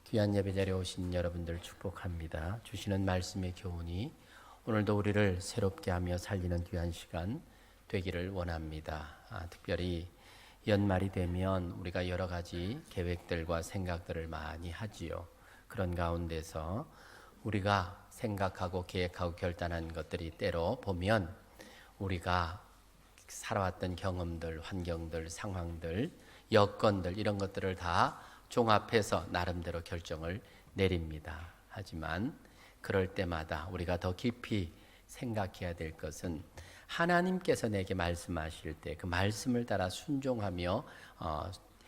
귀한 예배자리에 오신 여러분들 축복합니다. 주시는 말씀의 교훈이 오늘도 우리를 새롭게 하며 살리는 귀한 시간 되기를 원합니다. 특별히 연말이 되면 우리가 여러 가지 계획들과 생각들을 많이 하지요. 그런 가운데서 우리가 생각하고 계획하고 결단한 것들이 때로 보면 우리가 살아왔던 경험들, 환경들, 상황들, 여건들 이런 것들을 다 종합해서 나름대로 결정을 내립니다. 하지만 그럴 때마다 우리가 더 깊이 생각해야 될 것은 하나님께서 내게 말씀하실 때 그 말씀을 따라 순종하며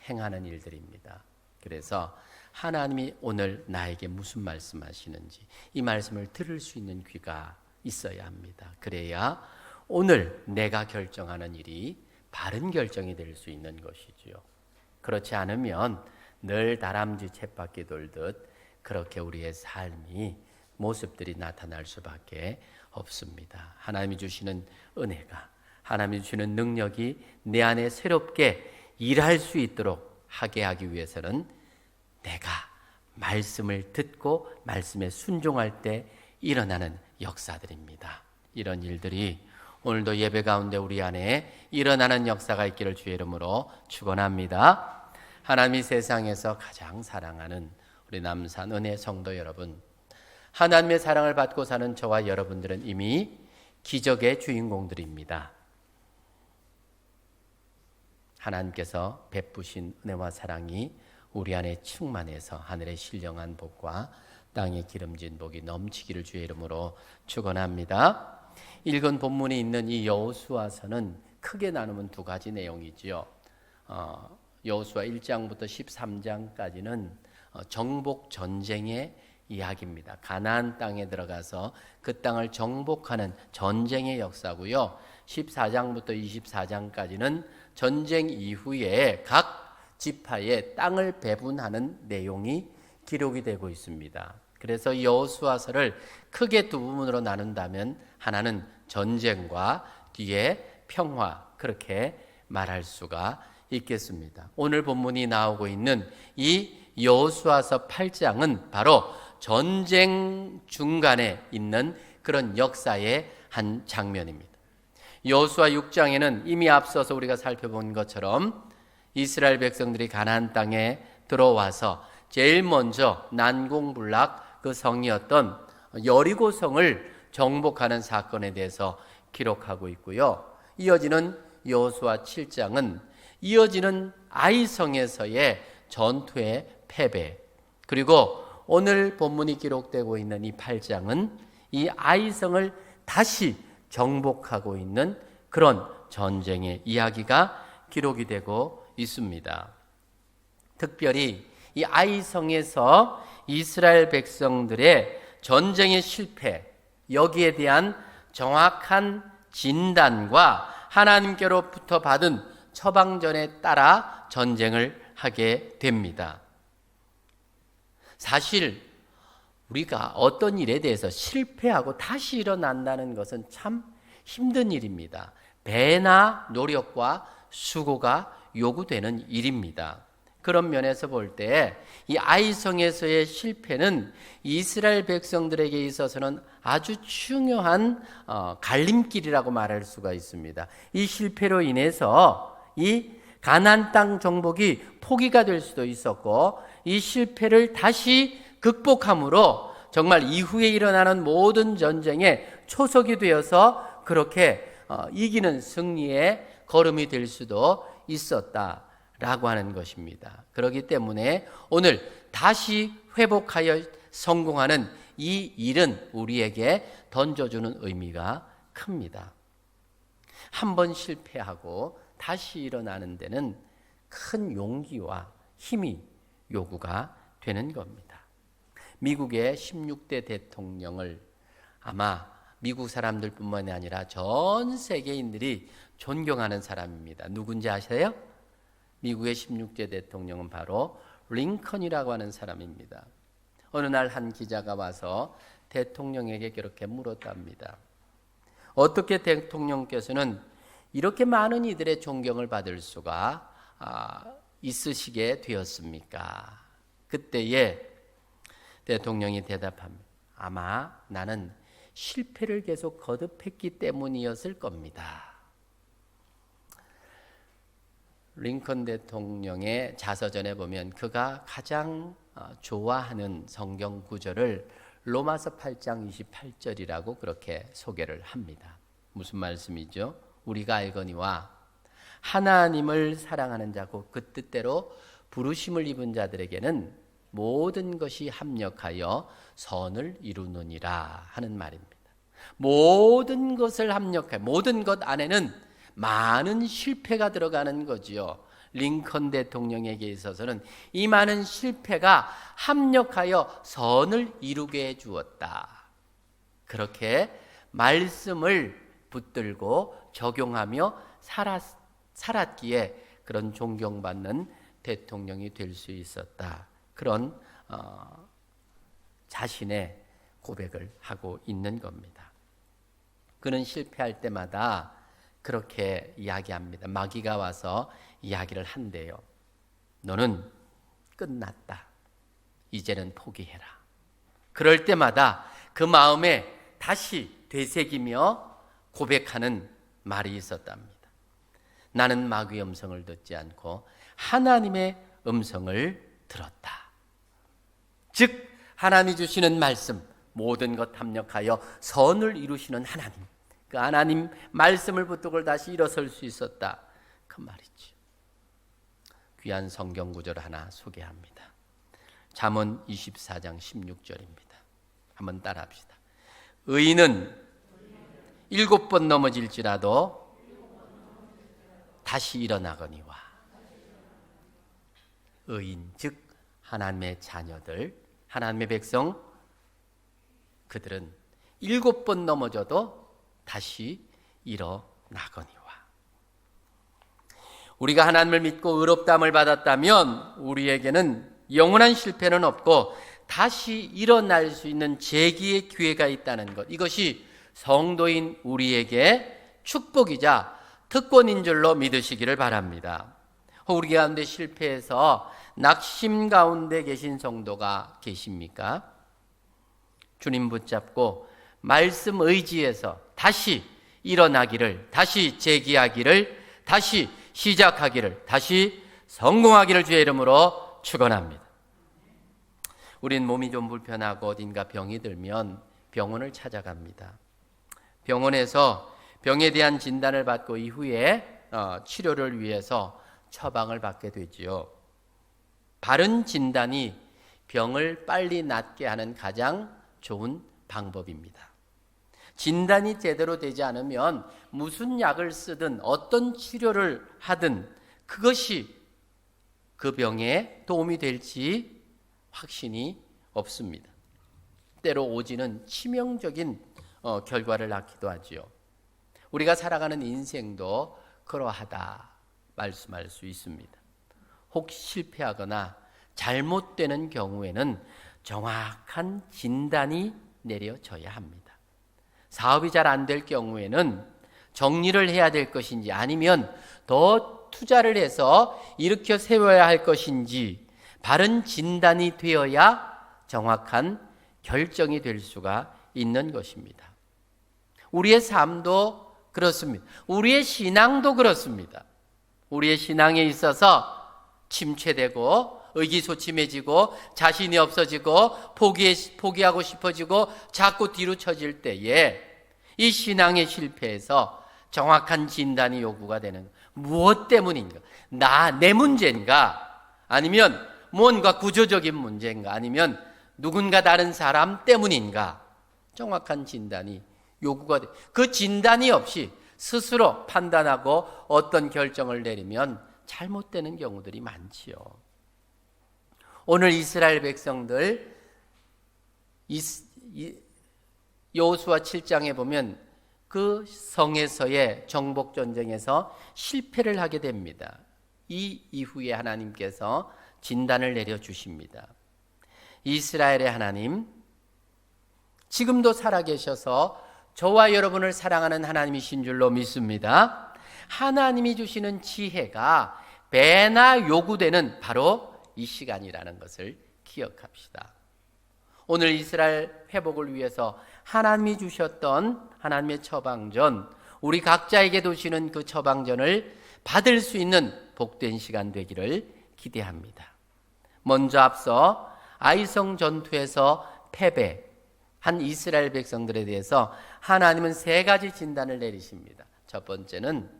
행하는 일들입니다. 그래서 하나님이 오늘 나에게 무슨 말씀하시는지 이 말씀을 들을 수 있는 귀가 있어야 합니다. 그래야 오늘 내가 결정하는 일이 바른 결정이 될 수 있는 것이지요. 그렇지 않으면 늘 다람쥐 쳇바퀴 돌듯 그렇게 우리의 삶이 모습들이 나타날 수밖에 없습니다. 하나님이 주시는 은혜가, 하나님이 주시는 능력이 내 안에 새롭게 일할 수 있도록 하게 하기 위해서는 내가 말씀을 듣고 말씀에 순종할 때 일어나는 역사들입니다. 이런 일들이 오늘도 예배 가운데 우리 안에 일어나는 역사가 있기를 주의 이름으로 축원합니다. 하나님이 세상에서 가장 사랑하는 우리 남산 은혜 성도 여러분, 하나님의 사랑을 받고 사는 저와 여러분들은 이미 기적의 주인공들입니다. 하나님께서 베푸신 은혜와 사랑이 우리 안에 충만해서 하늘의 신령한 복과 땅에 기름진 복이 넘치기를 주의 이름으로 축원합니다. 읽은 본문이 있는 이 여호수아서는 크게 나누면 두 가지 내용이지요. 여호수아 1장부터 13장까지는 정복 전쟁의 이야기입니다. 가나안 땅에 들어가서 그 땅을 정복하는 전쟁의 역사고요. 14장부터 24장까지는 전쟁 이후에 각 지파의 땅을 배분하는 내용이 기록이 되고 있습니다. 그래서 여호수아서를 크게 두 부분으로 나눈다면 하나는 전쟁과 뒤에 평화, 그렇게 말할 수가 있겠습니다. 오늘 본문이 나오고 있는 이 여호수아서 8장은 바로 전쟁 중간에 있는 그런 역사의 한 장면입니다. 여호수아 6장에는 이미 앞서서 우리가 살펴본 것처럼 이스라엘 백성들이 가나안 땅에 들어와서 제일 먼저 난공불락 그 성이었던 여리고성을 정복하는 사건에 대해서 기록하고 있고요. 이어지는 여호수아 7장은 이어지는 아이성에서의 전투의 패배, 그리고 오늘 본문이 기록되고 있는 이 8장은 이 아이성을 다시 정복하고 있는 그런 전쟁의 이야기가 기록이 되고 있습니다. 특별히 이 아이성에서 이스라엘 백성들의 전쟁의 실패, 여기에 대한 정확한 진단과 하나님께로부터 받은 처방전에 따라 전쟁을 하게 됩니다. 사실 우리가 어떤 일에 대해서 실패하고 다시 일어난다는 것은 참 힘든 일입니다. 배나 노력과 수고가 요구되는 일입니다. 그런 면에서 볼 때 이 아이성에서의 실패는 이스라엘 백성들에게 있어서는 아주 중요한 갈림길이라고 말할 수가 있습니다. 이 실패로 인해서 이 가나안 땅 정복이 포기가 될 수도 있었고, 이 실패를 다시 극복함으로 정말 이후에 일어나는 모든 전쟁의 초석이 되어서 그렇게 이기는 승리의 걸음이 될 수도 있었다라고 하는 것입니다. 그렇기 때문에 오늘 다시 회복하여 성공하는 이 일은 우리에게 던져주는 의미가 큽니다. 한 번 실패하고 다시 일어나는 데는 큰 용기와 힘이 요구가 되는 겁니다. 미국의 16대 대통령을 아마 미국 사람들뿐만이 아니라 전 세계인들이 존경하는 사람입니다. 누군지 아세요? 미국의 16대 대통령은 바로 링컨이라고 하는 사람입니다. 어느 날 한 기자가 와서 대통령에게 그렇게 물었답니다. 어떻게 대통령께서는 이렇게 많은 이들의 존경을 받을 수가 있으시게 되었습니까? 그때에 대통령이 대답합니다. 아마 나는 실패를 계속 거듭했기 때문이었을 겁니다. 링컨 대통령의 자서전에 보면 그가 가장 좋아하는 성경 구절을 로마서 8장 28절이라고 그렇게 소개를 합니다. 무슨 말씀이죠? 우리가 알거니와 하나님을 사랑하는 자고 그 뜻대로 부르심을 입은 자들에게는 모든 것이 합력하여 선을 이루느니라 하는 말입니다. 모든 것을 합력하여, 모든 것 안에는 많은 실패가 들어가는 거지요. 링컨 대통령에게 있어서는 이 많은 실패가 합력하여 선을 이루게 해 주었다. 그렇게 말씀을 붙들고 적용하며 살았기에 그런 존경받는 대통령이 될 수 있었다. 그런 자신의 고백을 하고 있는 겁니다. 그는 실패할 때마다 그렇게 이야기합니다. 마귀가 와서 이야기를 한대요. 너는 끝났다. 이제는 포기해라. 그럴 때마다 그 마음에 다시 되새기며 고백하는 말이 있었답니다. 나는 마귀의 음성을 듣지 않고 하나님의 음성을 들었다. 즉 하나님이 주시는 말씀, 모든 것 합력하여 선을 이루시는 하나님, 그 하나님 말씀을 붙들고 다시 일어설 수 있었다. 그 말이죠. 귀한 성경 구절 하나 소개합니다. 잠언 24장 16절입니다. 한번 따라합시다. 의인은 7번 넘어질지라도 다시 일어나거니와. 의인, 즉 하나님의 자녀들, 하나님의 백성, 그들은 7번 넘어져도 다시 일어나거니와. 우리가 하나님을 믿고 의롭다함을 받았다면 우리에게는 영원한 실패는 없고 다시 일어날 수 있는 재기의 기회가 있다는 것, 이것이 성도인 우리에게 축복이자 특권인 줄로 믿으시기를 바랍니다. 우리 가운데 실패해서 낙심 가운데 계신 성도가 계십니까? 주님 붙잡고 말씀 의지해서 다시 일어나기를, 다시 재기하기를, 다시 시작하기를, 다시 성공하기를 주의 이름으로 축원합니다. 우린 몸이 좀 불편하고 어딘가 병이 들면 병원을 찾아갑니다. 병원에서 병에 대한 진단을 받고 이후에 치료를 위해서 처방을 받게 되지요. 바른 진단이 병을 빨리 낫게 하는 가장 좋은 방법입니다. 진단이 제대로 되지 않으면 무슨 약을 쓰든 어떤 치료를 하든 그것이 그 병에 도움이 될지 확신이 없습니다. 때로 오지는 치명적인 결과를 낳기도 하지요. 우리가 살아가는 인생도 그러하다 말씀할 수 있습니다. 혹시 실패하거나 잘못되는 경우에는 정확한 진단이 내려져야 합니다. 사업이 잘 안 될 경우에는 정리를 해야 될 것인지 아니면 더 투자를 해서 일으켜 세워야 할 것인지 바른 진단이 되어야 정확한 결정이 될 수가 있는 것입니다. 우리의 삶도 그렇습니다. 우리의 신앙도 그렇습니다. 우리의 신앙에 있어서 침체되고 의기소침해지고 자신이 없어지고 포기하고 싶어지고 자꾸 뒤로 처질 때에 이 신앙의 실패에서 정확한 진단이 요구가 되는, 무엇 때문인가? 내 문제인가? 아니면 뭔가 구조적인 문제인가? 아니면 누군가 다른 사람 때문인가? 정확한 진단이 요구가 돼. 그 진단이 없이 스스로 판단하고 어떤 결정을 내리면 잘못되는 경우들이 많지요. 오늘 이스라엘 백성들 여호수아 7장에 보면 그 성에서의 정복 전쟁에서 실패를 하게 됩니다. 이 이후에 하나님께서 진단을 내려주십니다. 이스라엘의 하나님, 지금도 살아계셔서 저와 여러분을 사랑하는 하나님이신 줄로 믿습니다. 하나님이 주시는 지혜가 배나 요구되는 바로 이 시간이라는 것을 기억합시다. 오늘 이스라엘 회복을 위해서 하나님이 주셨던 하나님의 처방전, 우리 각자에게 두시는 그 처방전을 받을 수 있는 복된 시간 되기를 기대합니다. 먼저 앞서 아이성 전투에서 패배한 이스라엘 백성들에 대해서 하나님은 3가지 진단을 내리십니다. 첫 번째는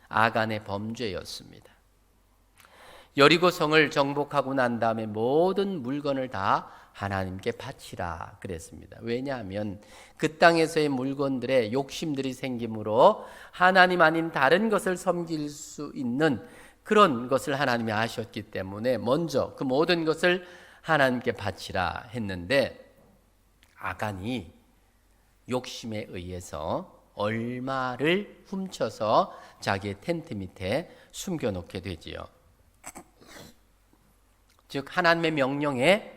아간의 범죄였습니다. 여리고성을 정복하고 난 다음에 모든 물건을 다 하나님께 바치라 그랬습니다. 왜냐하면 그 땅에서의 물건들에 욕심들이 생기므로 하나님 아닌 다른 것을 섬길 수 있는 그런 것을 하나님이 아셨기 때문에 먼저 그 모든 것을 하나님께 바치라 했는데, 아간이 욕심에 의해서 얼마를 훔쳐서 자기의 텐트 밑에 숨겨놓게 되지요. 즉 하나님의 명령에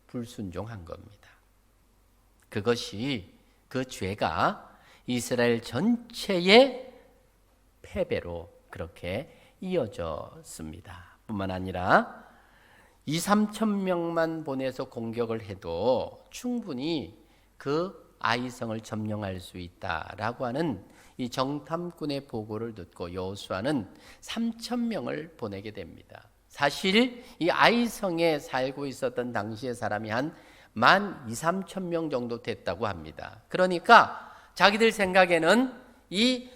불순종한 겁니다. 그것이, 그 죄가 이스라엘 전체의 패배로 그렇게 이어졌습니다. 뿐만 아니라 2,3천 명만 보내서 공격을 해도 충분히 그 아이성을 점령할 수 있다라고 하는 이 정탐꾼의 보고를 듣고 여호수아는 3,000명을 보내게 됩니다. 사실 이 아이성에 살고 있었던 당시의 사람이 한 12,000~13,000명 정도 됐다고 합니다. 그러니까 자기들 생각에는 이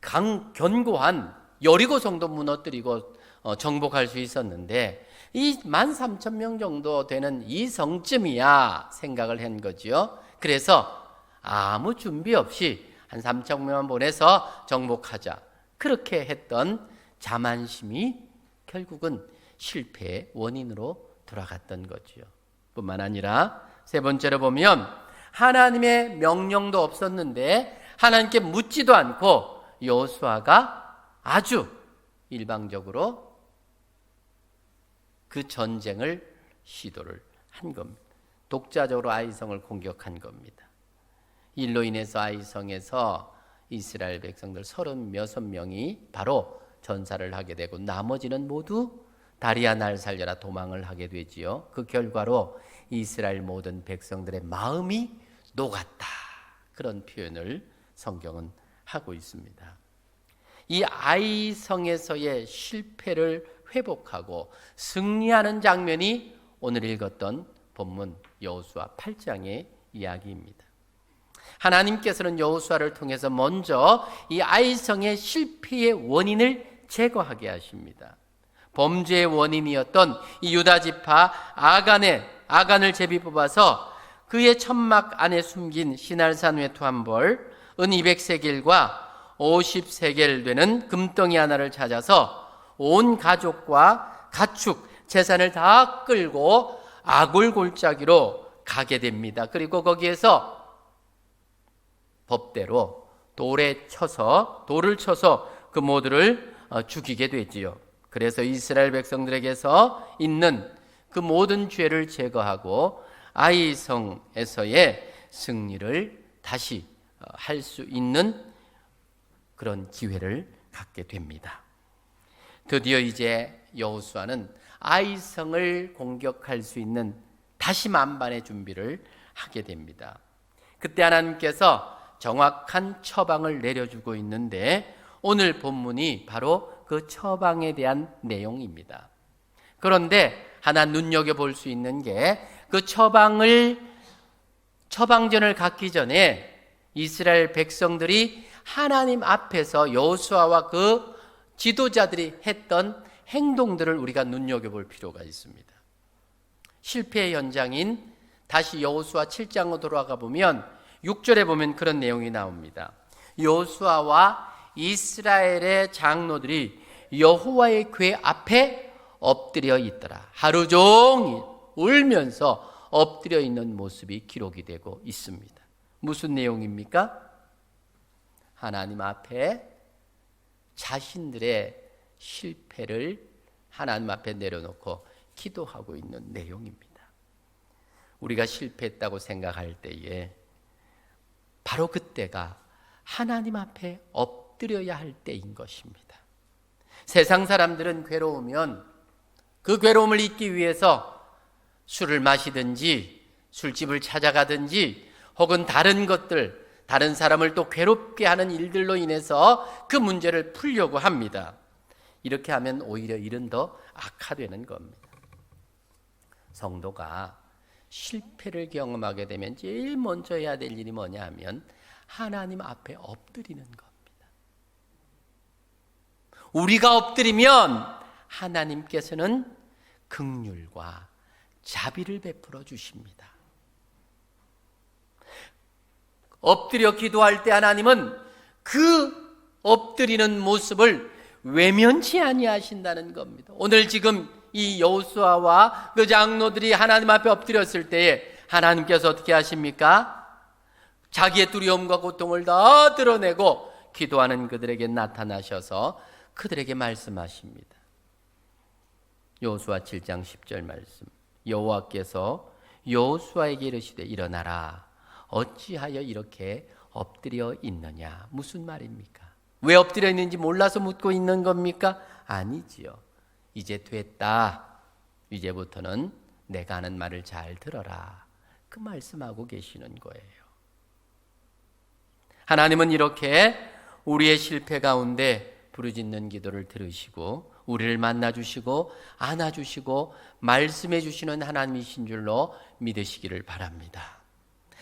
견고한 여리고성도 무너뜨리고 정복할 수 있었는데 이 13,000명 정도 되는 이 성쯤이야 생각을 한 거지요. 그래서 아무 준비 없이 한 3,000명만 보내서 정복하자, 그렇게 했던 자만심이 결국은 실패의 원인으로 돌아갔던 거지요. 뿐만 아니라 세 번째로 보면 하나님의 명령도 없었는데 하나님께 묻지도 않고 여호수아가 아주 일방적으로 그 전쟁을 시도를 한 겁니다. 독자적으로 아이성을 공격한 겁니다. 일로 인해서 아이성에서 이스라엘 백성들 36명이 바로 전사를 하게 되고 나머지는 모두 다리야 날 살려라 도망을 하게 되지요. 그 결과로 이스라엘 모든 백성들의 마음이 녹았다, 그런 표현을 성경은 하고 있습니다. 이 아이성에서의 실패를 회복하고 승리하는 장면이 오늘 읽었던 본문 여호수아 8장의 이야기입니다. 하나님께서는 여호수아를 통해서 먼저 이 아이성의 실패의 원인을 제거하게 하십니다. 범죄의 원인이었던 이 유다 지파 아간을 제비 뽑아서 그의 천막 안에 숨긴 시날산 외투 한 벌, 은 200세겔과 50세겔 되는 금덩이 하나를 찾아서 온 가족과 가축, 재산을 다 끌고 아골 골짜기로 가게 됩니다. 그리고 거기에서 법대로 돌을 쳐서 그 모두를 죽이게 되지요. 그래서 이스라엘 백성들에게서 있는 그 모든 죄를 제거하고 아이성에서의 승리를 다시 할 수 있는 그런 기회를 갖게 됩니다. 드디어 이제 여호수아는 아이성을 공격할 수 있는 다시 만반의 준비를 하게 됩니다. 그때 하나님께서 정확한 처방을 내려주고 있는데 오늘 본문이 바로 그 처방에 대한 내용입니다. 그런데 하나 눈여겨볼 수 있는 게 그 처방전을 갖기 전에 이스라엘 백성들이 하나님 앞에서 여호수아와 그 지도자들이 했던 행동들을 우리가 눈여겨볼 필요가 있습니다. 실패의 현장인 다시 여호수아 7장으로 돌아가 보면 6절에 보면 그런 내용이 나옵니다. 여호수아와 이스라엘의 장로들이 여호와의 궤 앞에 엎드려 있더라. 하루 종일 울면서 엎드려 있는 모습이 기록이 되고 있습니다. 무슨 내용입니까? 하나님 앞에 자신들의 실패를 하나님 앞에 내려놓고 기도하고 있는 내용입니다. 우리가 실패했다고 생각할 때에 바로 그때가 하나님 앞에 엎드려야 할 때인 것입니다. 세상 사람들은 괴로우면 그 괴로움을 잊기 위해서 술을 마시든지 술집을 찾아가든지 혹은 다른 것들, 다른 사람을 또 괴롭게 하는 일들로 인해서 그 문제를 풀려고 합니다. 이렇게 하면 오히려 일은 더 악화되는 겁니다. 성도가 실패를 경험하게 되면 제일 먼저 해야 될 일이 뭐냐 하면 하나님 앞에 엎드리는 겁니다. 우리가 엎드리면 하나님께서는 긍휼과 자비를 베풀어 주십니다. 엎드려 기도할 때 하나님은 그 엎드리는 모습을 외면치 아니하신다는 겁니다. 오늘 지금 이 여호수아와 그 장로들이 하나님 앞에 엎드렸을 때에 하나님께서 어떻게 하십니까? 자기의 두려움과 고통을 다 드러내고 기도하는 그들에게 나타나셔서 그들에게 말씀하십니다. 여호수아 7장 10절 말씀. 여호와께서 여호수아에게 이르시되 일어나라. 어찌하여 이렇게 엎드려 있느냐? 무슨 말입니까? 왜 엎드려 있는지 몰라서 묻고 있는 겁니까? 아니지요. 이제 됐다. 이제부터는 내가 하는 말을 잘 들어라. 그 말씀하고 계시는 거예요. 하나님은 이렇게 우리의 실패 가운데 부르짖는 기도를 들으시고 우리를 만나주시고 안아주시고 말씀해 주시는 하나님이신 줄로 믿으시기를 바랍니다.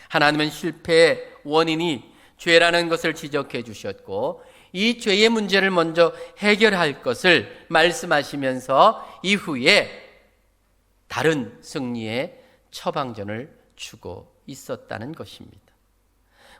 하나님은 실패의 원인이 죄라는 것을 지적해 주셨고 이 죄의 문제를 먼저 해결할 것을 말씀하시면서 이후에 다른 승리의 처방전을 주고 있었다는 것입니다.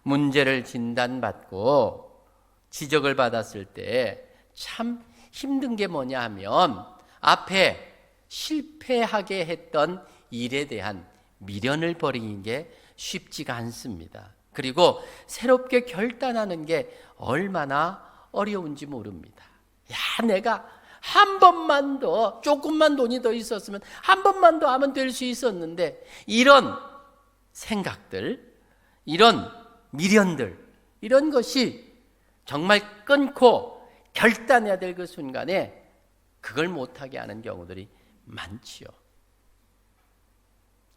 문제를 진단받고 지적을 받았을 때 참 힘든 게 뭐냐 하면 앞에 실패하게 했던 일에 대한 미련을 버리는 게 쉽지가 않습니다. 그리고 새롭게 결단하는 게 얼마나 어려운지 모릅니다. 야, 내가 한 번만 더, 조금만 돈이 더 있었으면 한 번만 더 하면 될 수 있었는데, 이런 생각들, 이런 미련들, 이런 것이 정말 끊고 결단해야 될 그 순간에 그걸 못하게 하는 경우들이 많지요.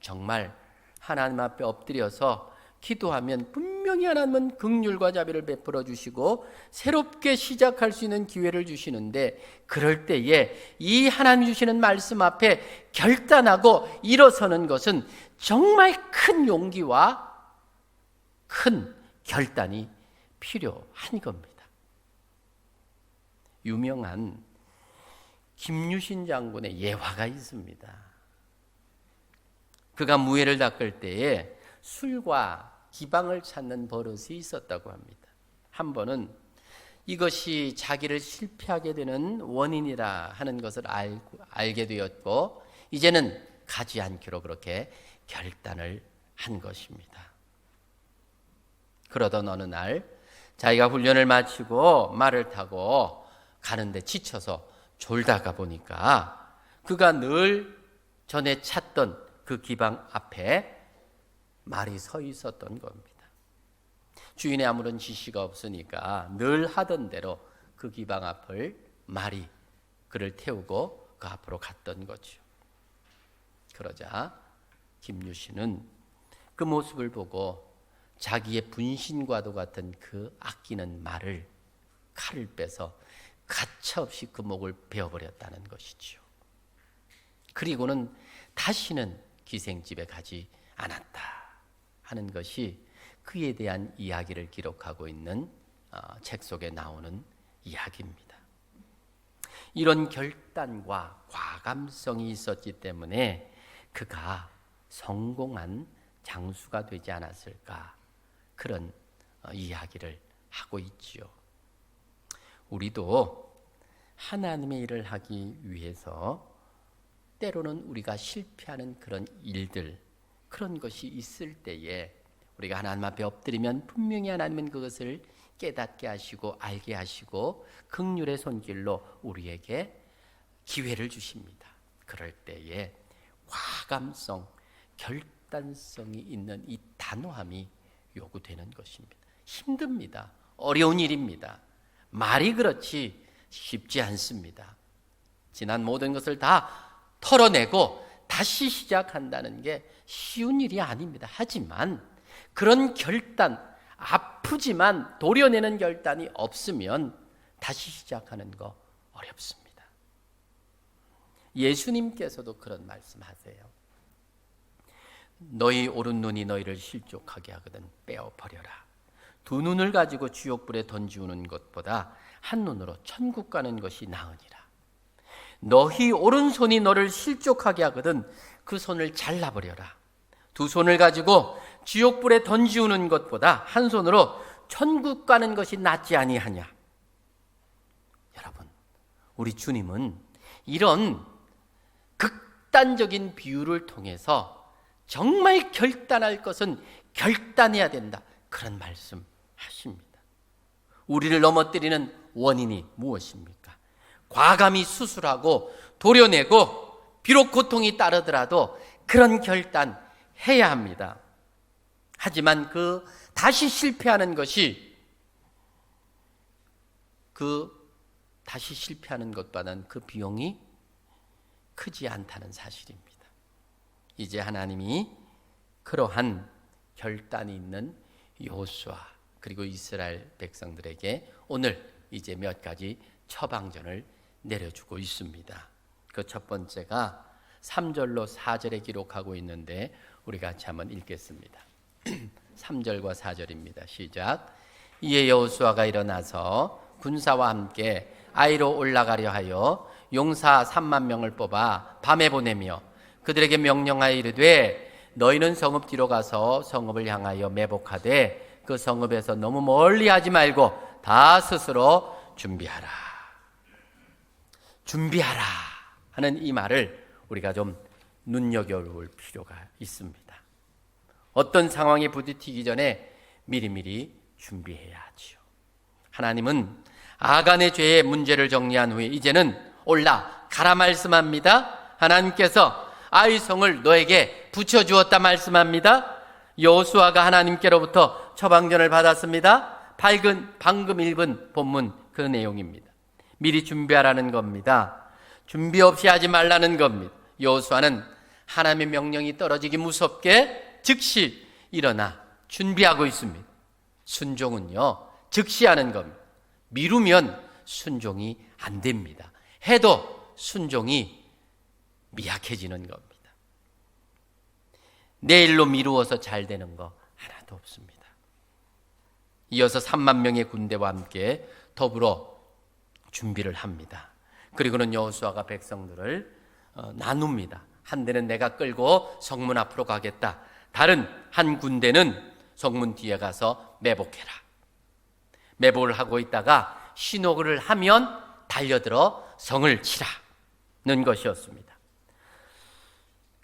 정말 하나님 앞에 엎드려서 기도하면 분명히 하나님은 긍휼과 자비를 베풀어 주시고 새롭게 시작할 수 있는 기회를 주시는데, 그럴 때에 이 하나님 주시는 말씀 앞에 결단하고 일어서는 것은 정말 큰 용기와 큰 결단이 필요한 겁니다. 유명한 김유신 장군의 예화가 있습니다. 그가 무예를 닦을 때에 술과 기방을 찾는 버릇이 있었다고 합니다. 한 번은 이것이 자기를 실패하게 되는 원인이라 하는 것을 알게 되었고 이제는 가지 않기로 그렇게 결단을 한 것입니다. 그러던 어느 날 자기가 훈련을 마치고 말을 타고 가는데 지쳐서 졸다가 보니까 그가 늘 전에 찾던 그 기방 앞에 말이 서 있었던 겁니다. 주인의 아무런 지시가 없으니까 늘 하던 대로 그 기방 앞을 말이 그를 태우고 그 앞으로 갔던 거죠. 그러자 김유신은 그 모습을 보고 자기의 분신과도 같은 그 아끼는 말을 칼을 빼서 가차없이 그 목을 베어버렸다는 것이죠. 그리고는 다시는 기생집에 가지 않았다 하는 것이 그에 대한 이야기를 기록하고 있는 책 속에 나오는 이야기입니다. 이런 결단과 과감성이 있었기 때문에 그가 성공한 장수가 되지 않았을까, 그런 이야기를 하고 있지요. 우리도 하나님의 일을 하기 위해서 때로는 우리가 실패하는 그런 일들, 그런 것이 있을 때에 우리가 하나님 앞에 엎드리면 분명히 하나님은 그것을 깨닫게 하시고 알게 하시고 긍휼의 손길로 우리에게 기회를 주십니다. 그럴 때에 과감성, 결단성이 있는 이 단호함이 요구되는 것입니다. 힘듭니다. 어려운 일입니다. 말이 그렇지 쉽지 않습니다. 지난 모든 것을 다 털어내고 다시 시작한다는 게 쉬운 일이 아닙니다. 하지만 그런 결단, 아프지만 도려내는 결단이 없으면 다시 시작하는 거 어렵습니다. 예수님께서도 그런 말씀하세요. 너희 오른 눈이 너희를 실족하게 하거든 빼어버려라. 두 눈을 가지고 지옥불에 던지우는 것보다 한 눈으로 천국 가는 것이 나으니라. 너희 오른손이 너를 실족하게 하거든 그 손을 잘라버려라. 두 손을 가지고 지옥불에 던지우는 것보다 한 손으로 천국 가는 것이 낫지 아니하냐. 여러분, 우리 주님은 이런 극단적인 비유를 통해서 정말 결단할 것은 결단해야 된다, 그런 말씀 하십니다. 우리를 넘어뜨리는 원인이 무엇입니까? 과감히 수술하고 도려내고 비록 고통이 따르더라도 그런 결단 해야 합니다. 하지만 다시 실패하는 것이 다시 실패하는 것보다는 그 비용이 크지 않다는 사실입니다. 이제 하나님이 그러한 결단이 있는 여호수아 그리고 이스라엘 백성들에게 오늘 이제 몇 가지 처방전을 내려주고 있습니다. 그 첫 번째가 3절로 4절에 기록하고 있는데 우리 같이 한번 읽겠습니다. 3절과 4절입니다. 시작. 이에 여호수아가 일어나서 군사와 함께 아이로 올라가려 하여 용사 3만 명을 뽑아 밤에 보내며 그들에게 명령하여 이르되 너희는 성읍 뒤로 가서 성읍을 향하여 매복하되 그 성읍에서 너무 멀리 하지 말고 다 스스로 준비하라. 준비하라 하는 이 말을 우리가 좀 눈여겨볼 필요가 있습니다. 어떤 상황에 부딪히기 전에 미리미리 준비해야 하지요. 하나님은 아간의 죄의 문제를 정리한 후에 이제는 올라가라 말씀합니다. 하나님께서 아이 성을 너에게 붙여주었다 말씀합니다. 여호수아가 하나님께로부터 처방전을 받았습니다. 방금 읽은 본문 그 내용입니다. 미리 준비하라는 겁니다. 준비 없이 하지 말라는 겁니다. 여호수아는 하나님의 명령이 떨어지기 무섭게 즉시 일어나 준비하고 있습니다. 순종은요, 즉시 하는 겁니다. 미루면 순종이 안 됩니다. 해도 순종이 미약해지는 겁니다. 내일로 미루어서 잘 되는 거 하나도 없습니다. 이어서 3만 명의 군대와 함께 더불어 준비를 합니다. 그리고는 여호수아가 백성들을 나눕니다. 한 대는 내가 끌고 성문 앞으로 가겠다. 다른 한 군대는 성문 뒤에 가서 매복해라. 매복을 하고 있다가 신호를 하면 달려들어 성을 치라는 것이었습니다.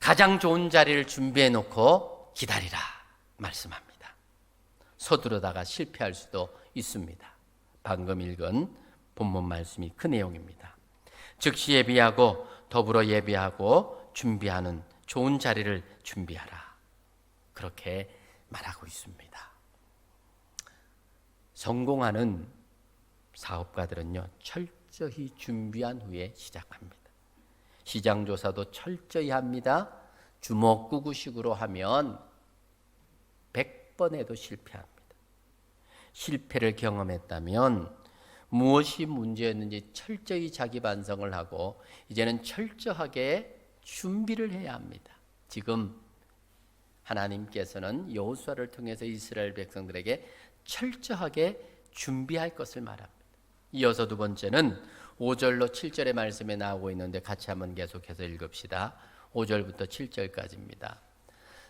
가장 좋은 자리를 준비해 놓고 기다리라 말씀합니다. 서두르다가 실패할 수도 있습니다. 방금 읽은 본문 말씀이 그 내용입니다. 즉시 예비하고 더불어 예비하고 준비하는 좋은 자리를 준비하라. 그렇게 말하고 있습니다. 성공하는 사업가들은요, 철저히 준비한 후에 시작합니다. 시장 조사도 철저히 합니다. 주먹구구식으로 하면 100번에도 실패합니다. 실패를 경험했다면 무엇이 문제였는지 철저히 자기 반성을 하고 이제는 철저하게 준비를 해야 합니다. 지금 하나님께서는 여호수아를 통해서 이스라엘 백성들에게 철저하게 준비할 것을 말합니다. 이어서 두 번째는 5절로 7절의 말씀에 나오고 있는데 같이 한번 계속해서 읽읍시다. 5절부터 7절까지입니다.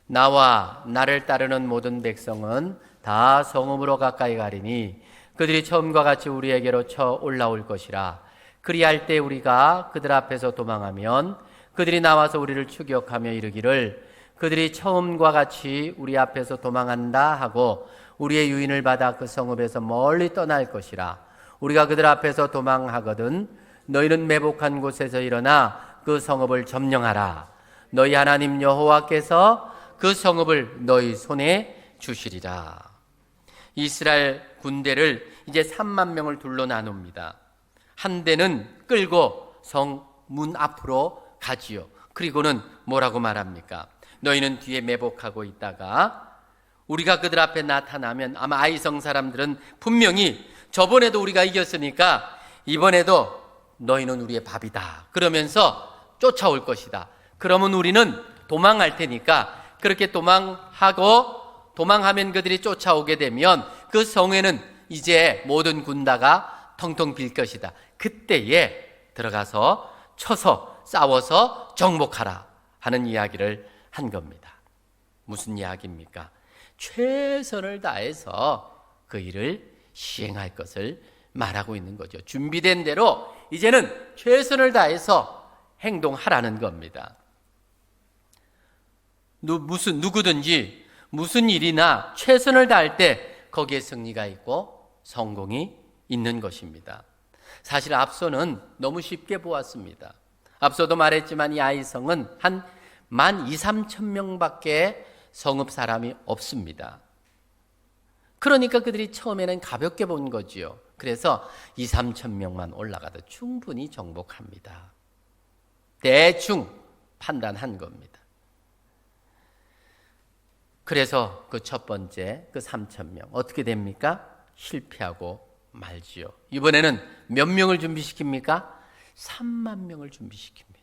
나와 나를 따르는 모든 백성은 다 성읍으로 가까이 가리니 그들이 처음과 같이 우리에게로 쳐 올라올 것이라. 그리할 때 우리가 그들 앞에서 도망하면 그들이 나와서 우리를 추격하며 이르기를 그들이 처음과 같이 우리 앞에서 도망한다 하고 우리의 유인을 받아 그 성읍에서 멀리 떠날 것이라. 우리가 그들 앞에서 도망하거든 너희는 매복한 곳에서 일어나 그 성읍을 점령하라. 너희 하나님 여호와께서 그 성읍을 너희 손에 주시리라. 이스라엘 군대를 이제 3만 명을 둘로 나눕니다. 한 대는 끌고 성문 앞으로 가지요. 그리고는 뭐라고 말합니까? 너희는 뒤에 매복하고 있다가 우리가 그들 앞에 나타나면 아마 아이성 사람들은 분명히 저번에도 우리가 이겼으니까 이번에도 너희는 우리의 밥이다 그러면서 쫓아올 것이다. 그러면 우리는 도망할 테니까 그렇게 도망하면 그들이 쫓아오게 되면 그 성에는 이제 모든 군다가 텅텅 빌 것이다. 그때에 들어가서 쳐서 싸워서 정복하라 하는 이야기를 한 겁니다. 무슨 이야기입니까? 최선을 다해서 그 일을 시행할 것을 말하고 있는 거죠. 준비된 대로 이제는 최선을 다해서 행동하라는 겁니다. 누구든지 무슨 일이나 최선을 다할 때 거기에 승리가 있고 성공이 있는 것입니다. 사실 앞서는 너무 쉽게 보았습니다. 앞서도 말했지만 이 아이성은 한 12,000~13,000명밖에 성읍 사람이 없습니다. 그러니까 그들이 처음에는 가볍게 본 거지요. 그래서 2~3,000명만 올라가도 충분히 정복합니다. 대충 판단한 겁니다. 그래서 그 첫 번째 그 3,000명 어떻게 됩니까? 실패하고 말지요. 이번에는 몇 명을 준비시킵니까? 3만 명을 준비시킵니다.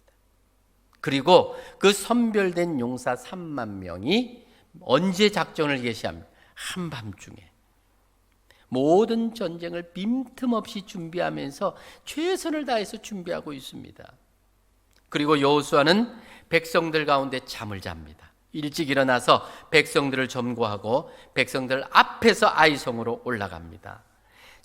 그리고 그 선별된 용사 3만 명이 언제 작전을 개시합니까? 한밤중에 모든 전쟁을 빈틈없이 준비하면서 최선을 다해서 준비하고 있습니다. 그리고 여호수아는 백성들 가운데 잠을 잡니다. 일찍 일어나서 백성들을 점거하고 백성들 앞에서 아이성으로 올라갑니다.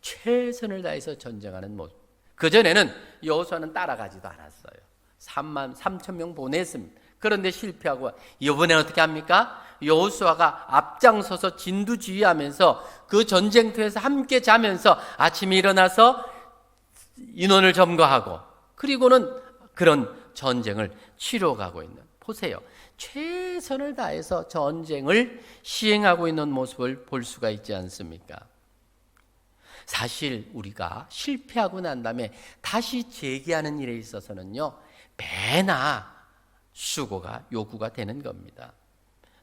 최선을 다해서 전쟁하는 모습. 그전에는 여호수아는 따라가지도 않았어요. 33,000명 보냈습니다. 그런데 실패하고 이번에는 어떻게 합니까? 여호수아가 앞장서서 진두지휘하면서 그 전쟁터에서 함께 자면서 아침에 일어나서 인원을 점거하고 그리고는 그런 전쟁을 치러가고 있는, 보세요. 최선을 다해서 전쟁을 시행하고 있는 모습을 볼 수가 있지 않습니까? 사실 우리가 실패하고 난 다음에 다시 재기하는 일에 있어서는요, 배나 수고가 요구가 되는 겁니다.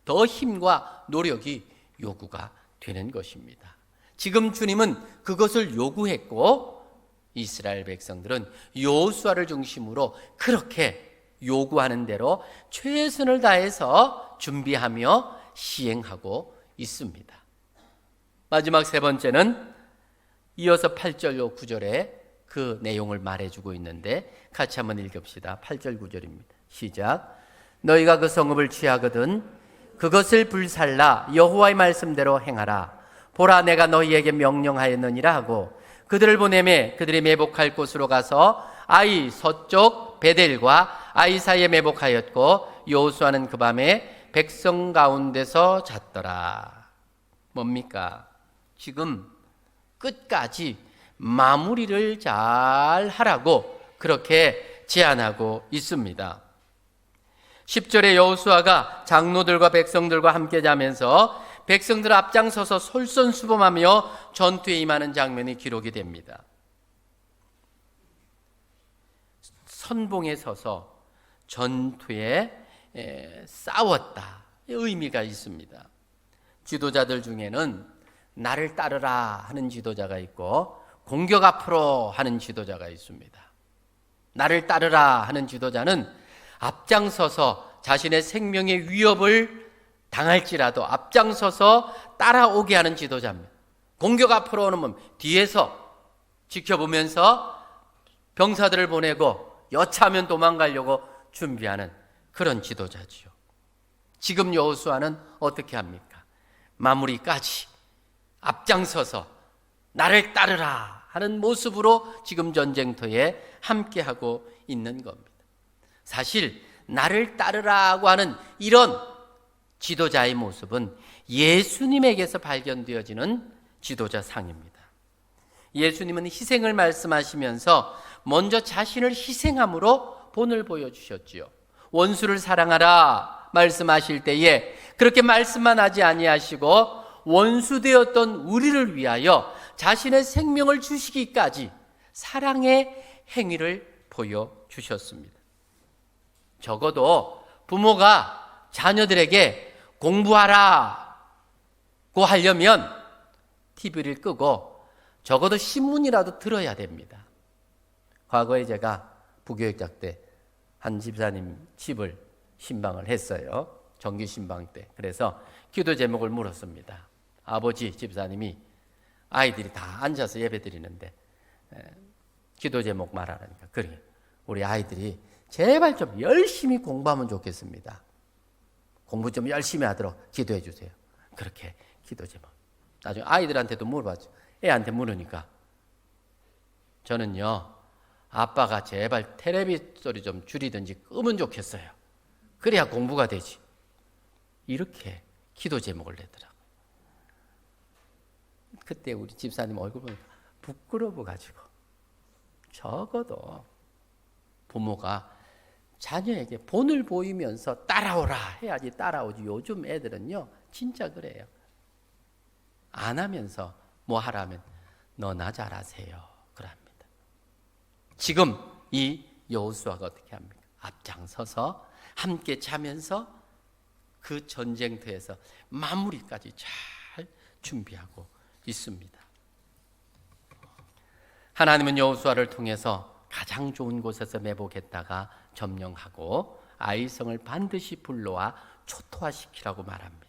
더 힘과 노력이 요구가 되는 것입니다. 지금 주님은 그것을 요구했고 이스라엘 백성들은 여호수아를 중심으로 그렇게 요구하는 대로 최선을 다해서 준비하며 시행하고 있습니다. 마지막 세 번째는 이어서 8절 9절에 그 내용을 말해주고 있는데 같이 한번 읽읍시다. 8절 9절입니다. 시작. 너희가 그 성읍을 취하거든 그것을 불살라 여호와의 말씀대로 행하라. 보라 내가 너희에게 명령하였느니라 하고 그들을 보내매 그들이 매복할 곳으로 가서 아이 서쪽 베델과 아이 사이에 매복하였고 여호수아는 그 밤에 백성 가운데서 잤더라. 뭡니까? 지금 끝까지 마무리를 잘 하라고 그렇게 제안하고 있습니다. 10절에 여호수아가 장로들과 백성들과 함께 자면서 백성들 앞장서서 솔선수범하며 전투에 임하는 장면이 기록이 됩니다. 선봉에 서서 전투에 싸웠다. 의미가 있습니다. 지도자들 중에는 나를 따르라 하는 지도자가 있고 공격 앞으로 하는 지도자가 있습니다. 나를 따르라 하는 지도자는 앞장서서 자신의 생명의 위협을 당할지라도 앞장서서 따라오게 하는 지도자입니다. 공격 앞으로 오면 뒤에서 지켜보면서 병사들을 보내고 여차하면 도망가려고 준비하는 그런 지도자지요. 지금 여호수아는 어떻게 합니까? 마무리까지 앞장서서 나를 따르라 하는 모습으로 지금 전쟁터에 함께하고 있는 겁니다. 사실 나를 따르라고 하는 이런 지도자의 모습은 예수님에게서 발견되어지는 지도자상입니다. 예수님은 희생을 말씀하시면서 먼저 자신을 희생함으로 본을 보여주셨지요. 원수를 사랑하라 말씀하실 때에 그렇게 말씀만 하지 아니하시고 원수되었던 우리를 위하여 자신의 생명을 주시기까지 사랑의 행위를 보여주셨습니다. 적어도 부모가 자녀들에게 공부하라고 하려면 TV를 끄고 적어도 신문이라도 들어야 됩니다. 과거에 제가 부교육자 때 한 집사님 집을 신방을 했어요. 정기 신방 때. 그래서 기도 제목을 물었습니다. 아버지 집사님이 아이들이 다 앉아서 예배 드리는데 기도 제목 말하라니까. 그래, 우리 아이들이 제발 좀 열심히 공부하면 좋겠습니다. 공부 좀 열심히 하도록 기도해 주세요. 그렇게 기도 제목. 나중에 아이들한테도 물어봤죠. 애한테 물으니까 저는요, 아빠가 제발 텔레비 소리 좀 줄이든지 끄면 좋겠어요. 그래야 공부가 되지. 이렇게 기도 제목을 내더라고요. 그때 우리 집사님 얼굴 보니까 부끄러워가지고 적어도 부모가 자녀에게 본을 보이면서 따라오라 해야지 따라오지. 요즘 애들은요 진짜 그래요. 안 하면서 뭐 하라면 너나 잘하세요 그럽니다. 지금 이 여호수아가 어떻게 합니까? 앞장서서 함께 자면서 그 전쟁터에서 마무리까지 잘 준비하고 있습니다. 하나님은 여호수아를 통해서 가장 좋은 곳에서 매복했다가 점령하고 아이성을 반드시 불러와 초토화시키라고 말합니다.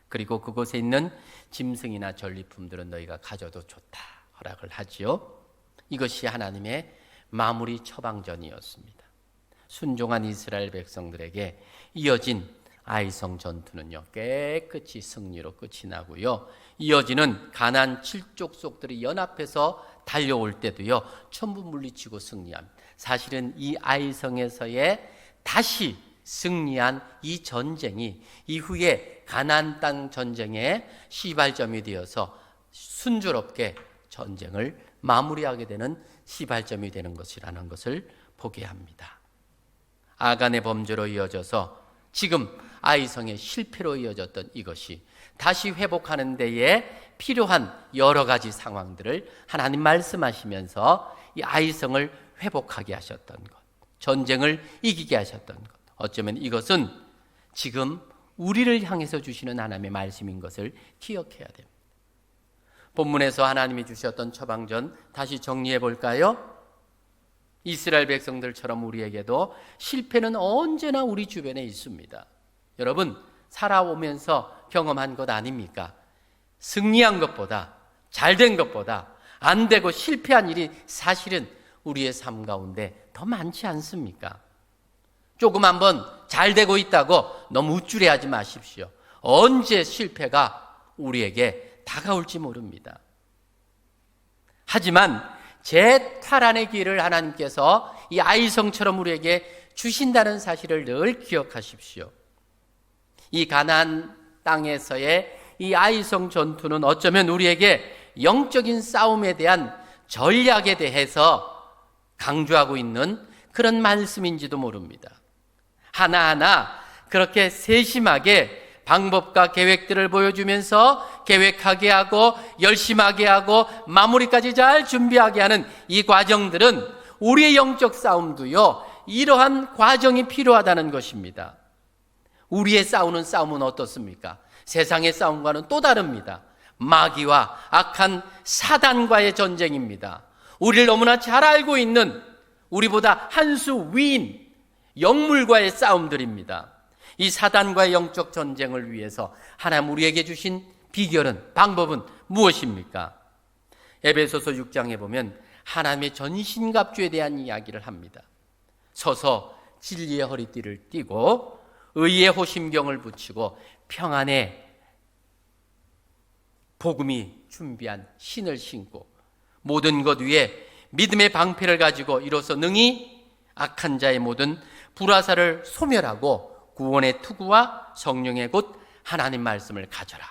그리고 그곳에 있는 짐승이나 전리품들은 너희가 가져도 좋다 허락을 하지요. 이것이 하나님의 마무리 처방전이었습니다. 순종한 이스라엘 백성들에게 이어진 아이성 전투는요 깨끗이 승리로 끝이 나고요, 이어지는 가나안 7족속들이 연합해서 달려올 때도요 전부 물리치고 승리합니다. 사실은 이 아이성에서의 다시 승리한 이 전쟁이 이후에 가나안 땅 전쟁의 시발점이 되어서 순조롭게 전쟁을 마무리하게 되는 시발점이 되는 것이라는 것을 보게 합니다. 아간의 범죄로 이어져서 지금 아이성의 실패로 이어졌던 이것이 다시 회복하는 데에 필요한 여러 가지 상황들을 하나님 말씀하시면서 이 아이성을 회복하게 하셨던 것, 전쟁을 이기게 하셨던 것, 어쩌면 이것은 지금 우리를 향해서 주시는 하나님의 말씀인 것을 기억해야 됩니다. 본문에서 하나님이 주셨던 처방전 다시 정리해 볼까요? 이스라엘 백성들처럼 우리에게도 실패는 언제나 우리 주변에 있습니다. 여러분 살아오면서 경험한 것 아닙니까? 승리한 것보다, 잘된 것보다 안 되고 실패한 일이 사실은 우리의 삶 가운데 더 많지 않습니까? 조금 한번 잘 되고 있다고 너무 우쭐해하지 마십시오. 언제 실패가 우리에게 다가올지 모릅니다. 하지만 재탈환의 길을 하나님께서 이 아이성처럼 우리에게 주신다는 사실을 늘 기억하십시오. 이 가나안 땅에서의 이 아이성 전투는 어쩌면 우리에게 영적인 싸움에 대한 전략에 대해서 강조하고 있는 그런 말씀인지도 모릅니다. 하나하나 그렇게 세심하게 방법과 계획들을 보여주면서 계획하게 하고 열심하게 하고 마무리까지 잘 준비하게 하는 이 과정들은 우리의 영적 싸움도요 이러한 과정이 필요하다는 것입니다. 우리의 싸우는 싸움은 어떻습니까? 세상의 싸움과는 또 다릅니다. 마귀와 악한 사단과의 전쟁입니다. 우리를 너무나 잘 알고 있는 우리보다 한 수 위인 영물과의 싸움들입니다. 이 사단과의 영적 전쟁을 위해서 하나님 우리에게 주신 비결은, 방법은 무엇입니까? 에베소서 6장에 보면 하나님의 전신갑주에 대한 이야기를 합니다. 서서 진리의 허리띠를 띠고 의의 호심경을 붙이고 평안의 복음이 준비한 신을 신고 모든 것 위에 믿음의 방패를 가지고 이로써 능히 악한 자의 모든 불화살을 소멸하고 구원의 투구와 성령의 곧 하나님 말씀을 가져라.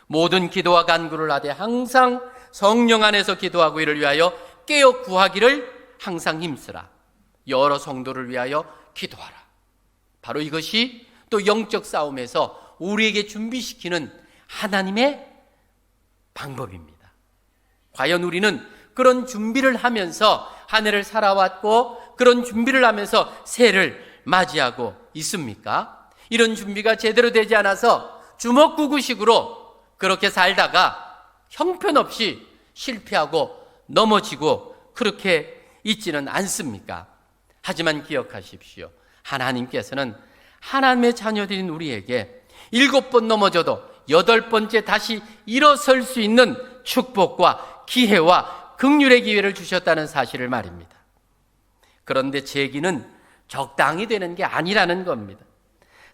모든 기도와 간구를 하되 항상 성령 안에서 기도하고 이를 위하여 깨어 구하기를 항상 힘쓰라. 여러 성도를 위하여 기도하라. 바로 이것이 또 영적 싸움에서 우리에게 준비시키는 하나님의 방법입니다. 과연 우리는 그런 준비를 하면서 한 해를 살아왔고 그런 준비를 하면서 새해를 맞이하고 있습니까? 이런 준비가 제대로 되지 않아서 주먹구구식으로 그렇게 살다가 형편없이 실패하고 넘어지고 그렇게 있지는 않습니까? 하지만 기억하십시오. 하나님께서는 하나님의 자녀들인 우리에게 7번 넘어져도 8번째 다시 일어설 수 있는 축복과 기회와 긍휼의 기회를 주셨다는 사실을 말입니다. 그런데 재기는 적당히 되는 게 아니라는 겁니다.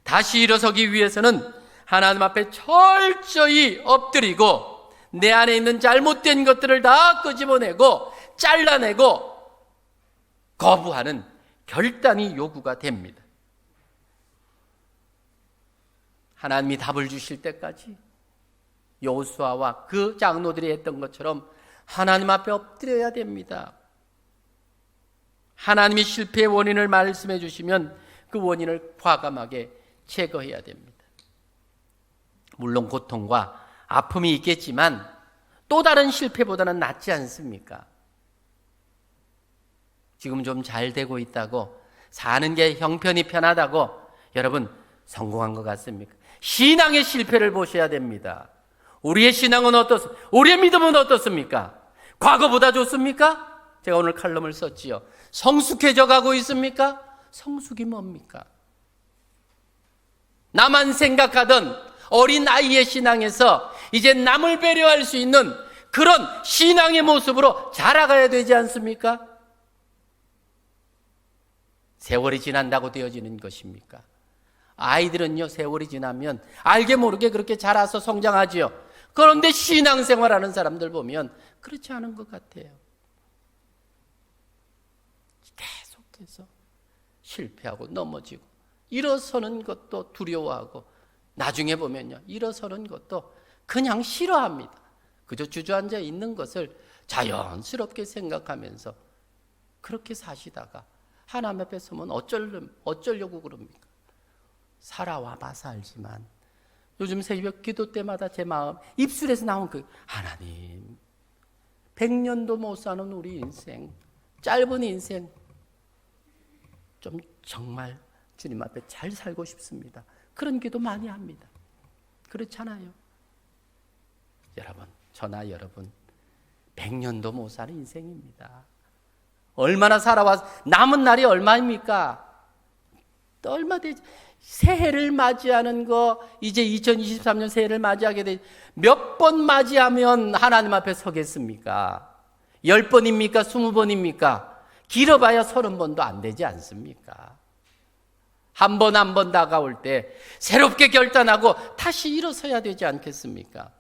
다시 일어서기 위해서는 하나님 앞에 철저히 엎드리고 내 안에 있는 잘못된 것들을 다 끄집어내고 잘라내고 거부하는 결단이 요구가 됩니다. 하나님이 답을 주실 때까지 여호수아와 그 장로들이 했던 것처럼 하나님 앞에 엎드려야 됩니다. 하나님이 실패의 원인을 말씀해 주시면 그 원인을 과감하게 제거해야 됩니다. 물론 고통과 아픔이 있겠지만 또 다른 실패보다는 낫지 않습니까? 지금 좀 잘 되고 있다고 사는 게 형편이 편하다고 여러분 성공한 것 같습니까? 신앙의 실패를 보셔야 됩니다. 우리의 신앙은 어떻습니까? 우리의 믿음은 어떻습니까? 과거보다 좋습니까? 제가 오늘 칼럼을 썼지요. 성숙해져 가고 있습니까? 성숙이 뭡니까? 나만 생각하던 어린 아이의 신앙에서 이제 남을 배려할 수 있는 그런 신앙의 모습으로 자라가야 되지 않습니까? 세월이 지난다고 되어지는 것입니까? 아이들은요, 세월이 지나면 알게 모르게 그렇게 자라서 성장하지요. 그런데 신앙생활하는 사람들 보면 그렇지 않은 것 같아요. 계속해서 실패하고 넘어지고 일어서는 것도 두려워하고 나중에 보면요, 일어서는 것도 그냥 싫어합니다. 그저 주저앉아 있는 것을 자연스럽게 생각하면서 그렇게 사시다가 하나님 앞에 서면 어쩌려고 그럽니까? 살아와봐서 알지만 요즘 새벽 기도 때마다 제 마음 입술에서 나온 그 하나님 100년도 못 사는 우리 인생, 짧은 인생 좀 정말 주님 앞에 잘 살고 싶습니다. 그런 기도 많이 합니다. 그렇잖아요. 여러분, 저나 여러분 100년도 못 사는 인생입니다. 얼마나 살아와서 남은 날이 얼마입니까? 또 얼마 되지? 새해를 맞이하는 거 이제 2023년 새해를 맞이하게 되지 몇 번 맞이하면 하나님 앞에 서겠습니까? 10번입니까? 20번입니까? 길어봐야 30번도 안 되지 않습니까? 한 번 한 번 다가올 때 새롭게 결단하고 다시 일어서야 되지 않겠습니까?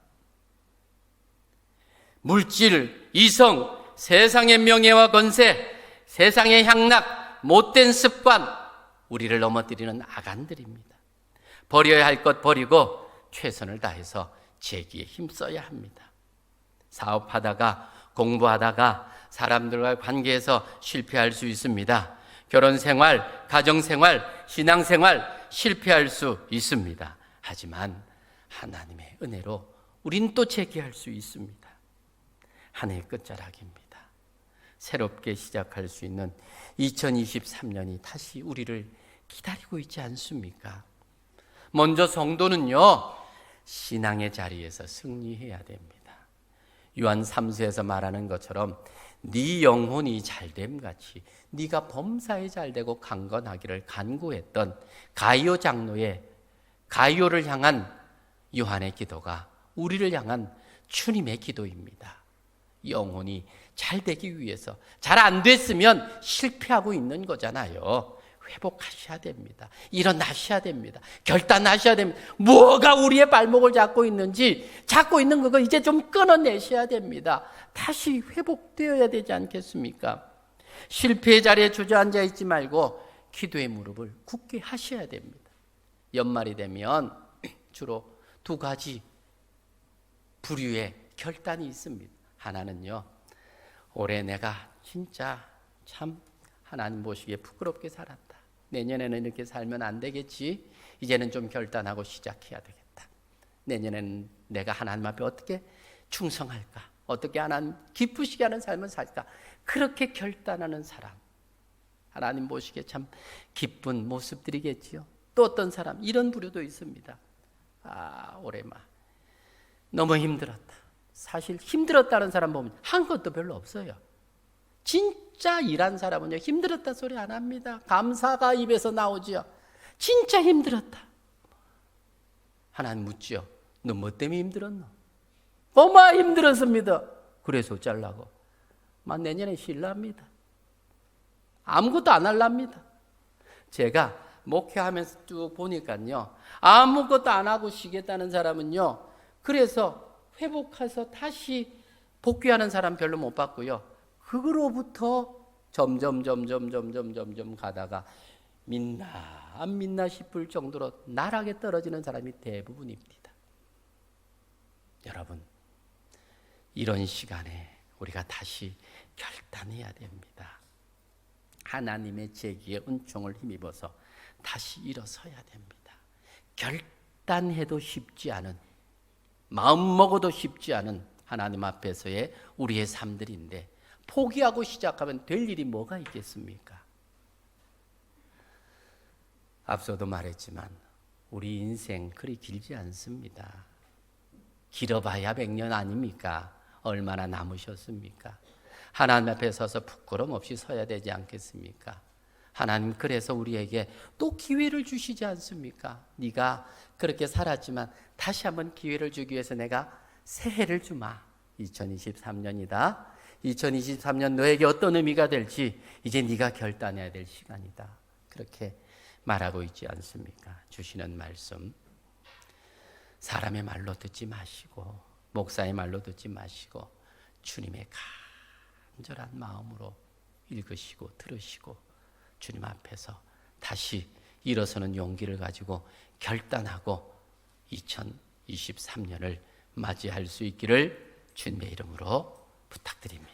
물질, 이성, 세상의 명예와 권세, 세상의 향락, 못된 습관, 우리를 넘어뜨리는 악안들입니다. 버려야 할 것 버리고 최선을 다해서 재기에 힘써야 합니다. 사업하다가 공부하다가 사람들과 관계에서 실패할 수 있습니다. 결혼생활, 가정생활, 신앙생활 실패할 수 있습니다. 하지만 하나님의 은혜로 우린 또 재기할 수 있습니다. 한 해의 끝자락입니다. 새롭게 시작할 수 있는 2023년이 다시 우리를 기다리고 있지 않습니까? 먼저 성도는요, 신앙의 자리에서 승리해야 됩니다. 요한 3서에서 말하는 것처럼 네 영혼이 잘됨 같이 네가 범사에 잘되고 강건하기를 간구했던 가이오 장로의 가이오를 향한 요한의 기도가 우리를 향한 주님의 기도입니다. 영혼이 잘 되기 위해서 잘 안 됐으면 실패하고 있는 거잖아요. 회복하셔야 됩니다. 일어나셔야 됩니다. 결단하셔야 됩니다. 뭐가 우리의 발목을 잡고 있는지 잡고 있는 그거 이제 좀 끊어내셔야 됩니다. 다시 회복되어야 되지 않겠습니까? 실패의 자리에 주저앉아 있지 말고 기도의 무릎을 굳게 하셔야 됩니다. 연말이 되면 주로 두 가지 부류의 결단이 있습니다. 하나는요, 올해 내가 진짜 참 하나님 보시기에 부끄럽게 살았다. 내년에는 이렇게 살면 안 되겠지. 이제는 좀 결단하고 시작해야 되겠다. 내년에는 내가 하나님 앞에 어떻게 충성할까? 어떻게 하나님 기쁘시게 하는 삶을 살까? 그렇게 결단하는 사람. 하나님 보시기에 참 기쁜 모습들이겠지요. 또 어떤 사람 이런 부류도 있습니다. 올해만 너무 힘들었다. 사실 힘들었다는 사람 보면 한 것도 별로 없어요. 진짜 일한 사람은요, 힘들었다 소리 안 합니다. 감사가 입에서 나오지요. 진짜 힘들었다. 하나님 묻지요. 너 뭐 때문에 힘들었노? 어마 힘들었습니다. 그래서 어쩌려고? 내년에 쉴랍니다. 아무것도 안 할랍니다. 제가 목회하면서 쭉 보니까요, 아무것도 안 하고 쉬겠다는 사람은요, 그래서 회복해서 다시 복귀하는 사람 별로 못 봤고요. 그거로부터 점점 가다가 믿나 안 믿나 싶을 정도로 나락에 떨어지는 사람이 대부분입니다. 여러분, 이런 시간에 우리가 다시 결단해야 됩니다. 하나님의 제기의 은총을 힘입어서 다시 일어서야 됩니다. 결단해도 쉽지 않은, 마음 먹어도 쉽지 않은 하나님 앞에서의 우리의 삶들인데, 포기하고 시작하면 될 일이 뭐가 있겠습니까? 앞서도 말했지만 우리 인생 그리 길지 않습니다. 길어봐야 100년 아닙니까? 얼마나 남으셨습니까? 하나님 앞에 서서 부끄럼 없이 서야 되지 않겠습니까? 하나님 그래서 우리에게 또 기회를 주시지 않습니까? 네가 그렇게 살았지만 다시 한번 기회를 주기 위해서 내가 새해를 주마. 2023년이다. 2023년 너에게 어떤 의미가 될지 이제 네가 결단해야 될 시간이다. 그렇게 말하고 있지 않습니까? 주시는 말씀, 사람의 말로 듣지 마시고 목사의 말로 듣지 마시고 주님의 간절한 마음으로 읽으시고 들으시고 주님 앞에서 다시 일어서는 용기를 가지고 결단하고 2023년을 맞이할 수 있기를 주님의 이름으로 부탁드립니다.